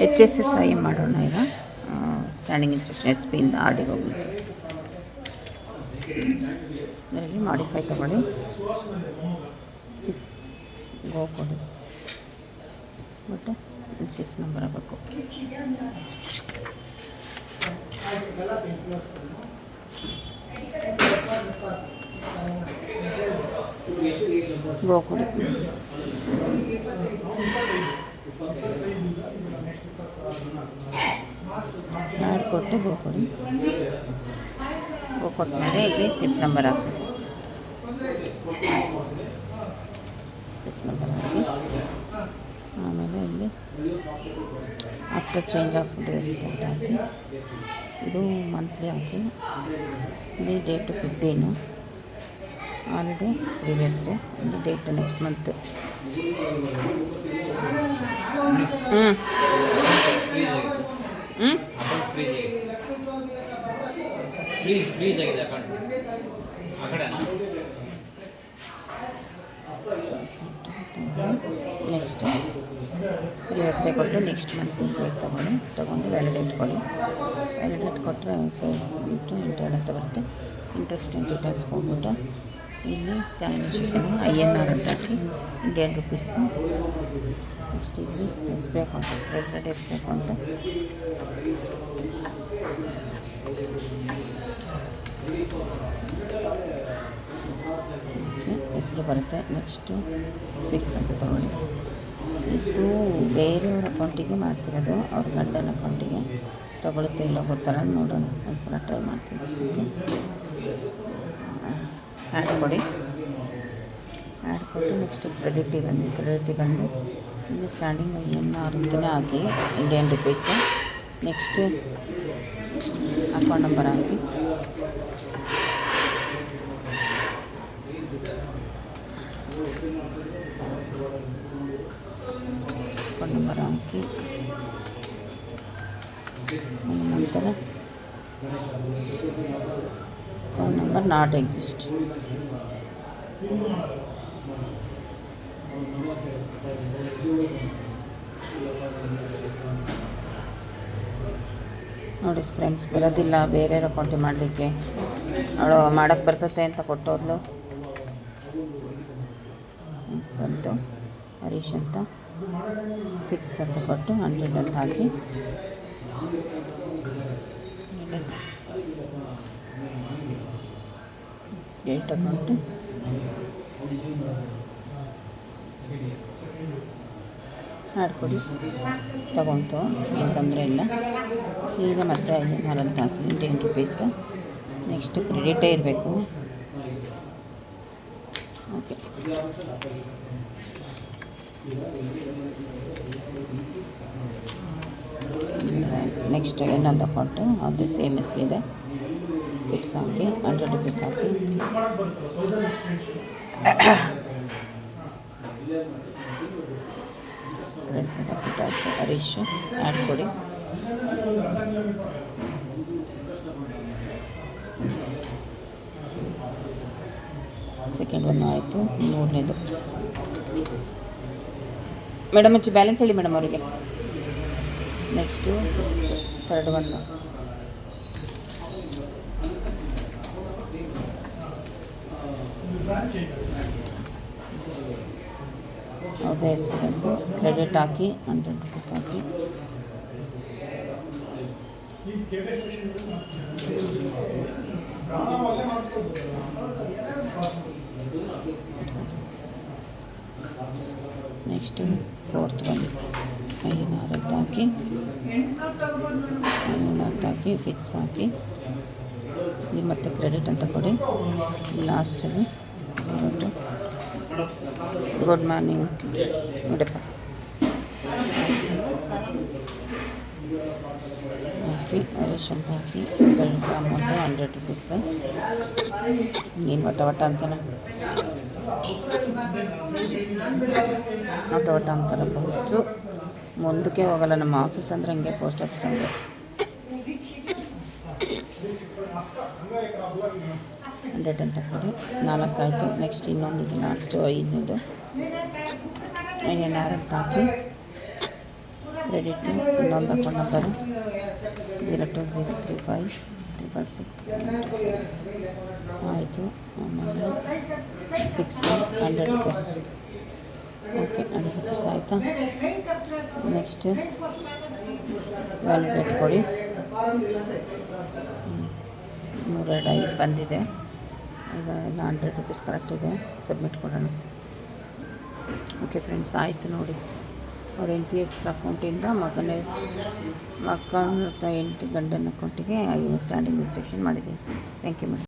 HSSI ಮಾಡೋಣ ಈಗ. Standing instruction SP ಇಂದ RDಗೆ ಹೋಗ್ಲಿಕ್ಕೆ. ಇದರಲ್ಲಿ ಮಾಡಿಫೈ ತಗೊಳ್ಳಿ, ಸಿಫ್ ಗೋ ಕೊಡಿ, ಬಟ್ ಸಿಫ್ ನಂಬರ್ ಆಗಬೇಕು. ಗೋ ಕೊಡಿ, ಆ್ಯಡ್ ಕೊಟ್ಟು ಗೋ ಕೊಡಿ. ಗೋ ಕೊಟ್ಟ ಮೇಲೆ ಇಲ್ಲಿ ಸಿಫ್ ನಂಬರ್ ಹಾಕಿ, ಸಿಫ್ ನಂಬರ್ ಹಾಕಿ ಆಮೇಲೆ ಇಲ್ಲಿ ಆಫ್ಟರ್ ಚೇಂಜ್ ಆಫ್ ಡೇಸ್ ಅಂತ ಹಾಕಿ, ಇದು ಮಂತ್ಲಿ ಹಾಕಿ, ಇಲ್ಲಿ ಡೇಟು 15, ಆಲ್ರೆಡಿ ಪ್ರೀವಿಯಸ್ ಡೇ, ಇಲ್ಲಿ date next month. Next previous day ಕೊಟ್ಟು ನೆಕ್ಸ್ಟ್ ಮಂತ್ ಡೇಟ್ ತೊಗೊಂಡು ವ್ಯಾಲಿಡೇಟ್ ಕೊಡಿ. ವ್ಯಾಲಿಡೇಟ್ ಕೊಟ್ಟರೆ ಇಂಟು ಅಂತ ಬರುತ್ತೆ. ಇಂಟ್ರೆಸ್ಟ್ ಆ್ಯಂಡ್ ಡೀಟೇಲ್ಸ್ ಹೋಗ್ಬಿಟ್ಟು ಇಲ್ಲಿ ಸ್ಟ್ಯಾಂಡಿಂಗ್ INR ಅಂತ ಹಾಕಿ ಇಂಡಿಯನ್ ರುಪೀಸ್. ನೆಕ್ಸ್ಟ್ ಇಲ್ಲಿ SB account, credited SB account, ಹೆಸರು ಬರುತ್ತೆ. ನೆಕ್ಸ್ಟು ಫಿಕ್ಸ್ ಅಂತ ತೊಗೊಳ್ಳಿ. ಇದು ಬೇರೆಯವ್ರ ಅಕೌಂಟಿಗೆ ಮಾಡ್ತಿರೋದು, ಅವ್ರ ಗಂಡನ ಅಕೌಂಟಿಗೆ ತೊಗೊಳುತ್ತೆ ಇಲ್ಲ ಗೊತ್ತಲ್ಲ, ನೋಡೋಣ ಒಂದು ಸಲ ಟ್ರೈ ಮಾಡ್ತೀನಿ. ಓಕೆ, ಆ್ಯಡ್ ಕೊಡಿ. ಆ್ಯಡ್ ಕೊಟ್ಟು ನೆಕ್ಸ್ಟ್ ಕ್ರೆಡಿಟಿಗೆ ಬಂದು ಇಲ್ಲಿ ಸ್ಟ್ಯಾಂಡಿಂಗ್ INR ಅಂತಲೇ ಹಾಕಿ Indian rupees. Next account number ಹಾಕಿ, ಅಕೌಂಟ್ ನಂಬರ್ ಹಾಕಿ ನಂತರ ಅಕೌಂಟ್ ನಂಬರ್ ನಾಟ್ ಎಕ್ಸಿಸ್ಟ್. ನೋಡಿ ಫ್ರೆಂಡ್ಸ್, ಬರೋದಿಲ್ಲ ಬೇರೆ ಅಕೌಂಟಿಗೆ ಮಾಡಲಿಕ್ಕೆ. ಅವಳು ಮಾಡೋಕ್ಕೆ ಬರ್ತತೆ ಅಂತ ಕೊಟ್ಟೋದ್ಲು, ಬಂತು ಹರೀಶ್ ಅಂತ. ಫಿಕ್ಸ್ ಅಂತ ಕೊಟ್ಟು 100 ಅಂತ ಹಾಕಿ ಡೇಟ್ ಅಕೌಂಟು ಆಡ್ಕೊಡಿ. ತಗೊಳ್ತು, ಏನು ತೊಂದರೆ ಇಲ್ಲ. ಈಗ ಮತ್ತೆ INR ಅಂತ ಹಾಕಿ ಇಂಡಿಯನ್ ರುಪೀಸು. ನೆಕ್ಸ್ಟು ಕ್ರೆಡಿಟೇ ಇರಬೇಕು. ಓಕೆ, ನೆಕ್ಸ್ಟ್ ಇನ್ನೊಂದು ಅಕೌಂಟು ಅದು ಸೇಮ್ ಹೆಸರಿದೆ. ಫಿಕ್ಸ್ ಹಾಕಿ 100 ರುಪೀಸ್ ಹಾಕಿ ಹರೀಶ್ ಆ್ಯಡ್ ಕೊಡಿ. ಸೆಕೆಂಡ್ ಒನ್ ಆಯಿತು. ಮೂರನೇದು ಮೇಡಮ್ ಹೆಚ್ಚು ಬ್ಯಾಲೆನ್ಸ್ ಹೇಳಿ ಮೇಡಮ್ ಅವರಿಗೆ. ನೆಕ್ಸ್ಟು ಥರ್ಡ್ ಒನ್ ಅವ್ರದ್ದು ಹೆಸರು ಬಂದು ಕ್ರೆಡಿಟ್ ಹಾಕಿ 100 ರುಪೀಸ್ ಹಾಕಿ ನೆಕ್ಸ್ಟು ಫೋರ್ತ್ ಒನ್ INR ಅಂತ ಹಾಕಿ ಫಿಕ್ಸ್ ಹಾಕಿ ಇಲ್ಲಿ ಮತ್ತೆ ಕ್ರೆಡಿಟ್ ಅಂತ ಕೊಡಿ. ಲಾಸ್ಟಲ್ಲಿ ಗುಡ್ ಮಾರ್ನಿಂಗ್ ನೋಡಪ್ಪ. ಲಾಸ್ಟ್ಲಿ ಹರೀಶ್ ಅಂತ ಹಾಕಿ ಕ್ರೆಡಿಟ್ ಅಮೌಂಟು 100 ರುಪೀಸ್. ಏನು ವಟ ಅಂತಾನೆ ವಟ ಅಂತಾರಪ್ಪ. ಮುಂದಕ್ಕೆ ಹೋಗಲ್ಲ ನಮ್ಮ ಆಫೀಸ್ ಅಂದರೆ ಹಂಗೆ, ಪೋಸ್ಟ್ ಆಫೀಸ್ ಅಂದರೆ. 100 ಅಂತ ಕೊಡಿ. 4 ಆಯಿತು. ನೆಕ್ಸ್ಟ್ ಇನ್ನೊಂದು ಲಾಸ್ಟು 5 INR ಅಂತ ಹಾಕಿ ಕ್ರೆಡಿಟ್ ಇನ್ನೊಂದು ಅಕೌಂಟ್ ನಂಬರ್ 02035666 ಆಯಿತು. ಆಮೇಲೆ ಫಿಕ್ಸ್ 100 ರೂಪೀಸ್. ಓಕೆ, 100 ರೂಪೀಸ್ ಆಯಿತಾ. ನೆಕ್ಸ್ಟ್ ವ್ಯಾಲಿಡೇಟ್ ಕೊಡಿ. 305 ಬಂದಿದೆ. ಈಗ ಎಲ್ಲ 100 ರೂಪೀಸ್ ಕರೆಕ್ಟ್ ಇದೆ. ಸಬ್ಮಿಟ್ ಕೊಡೋಣ. ಓಕೆ ಫ್ರೆಂಡ್ಸ್, ಆಯಿತು ನೋಡಿ. ಅವ್ರ NTS ಅಕೌಂಟಿಂದ ಮಕ್ಕಳ ಹೆಂಡತಿ ಗಂಡನ ಅಕೌಂಟಿಗೆ ಸ್ಟ್ಯಾಂಡಿಂಗ್ ರಿಜಿಸ್ಟ್ರೇಷನ್ ಮಾಡಿದ್ದೀನಿ. Thank you madam.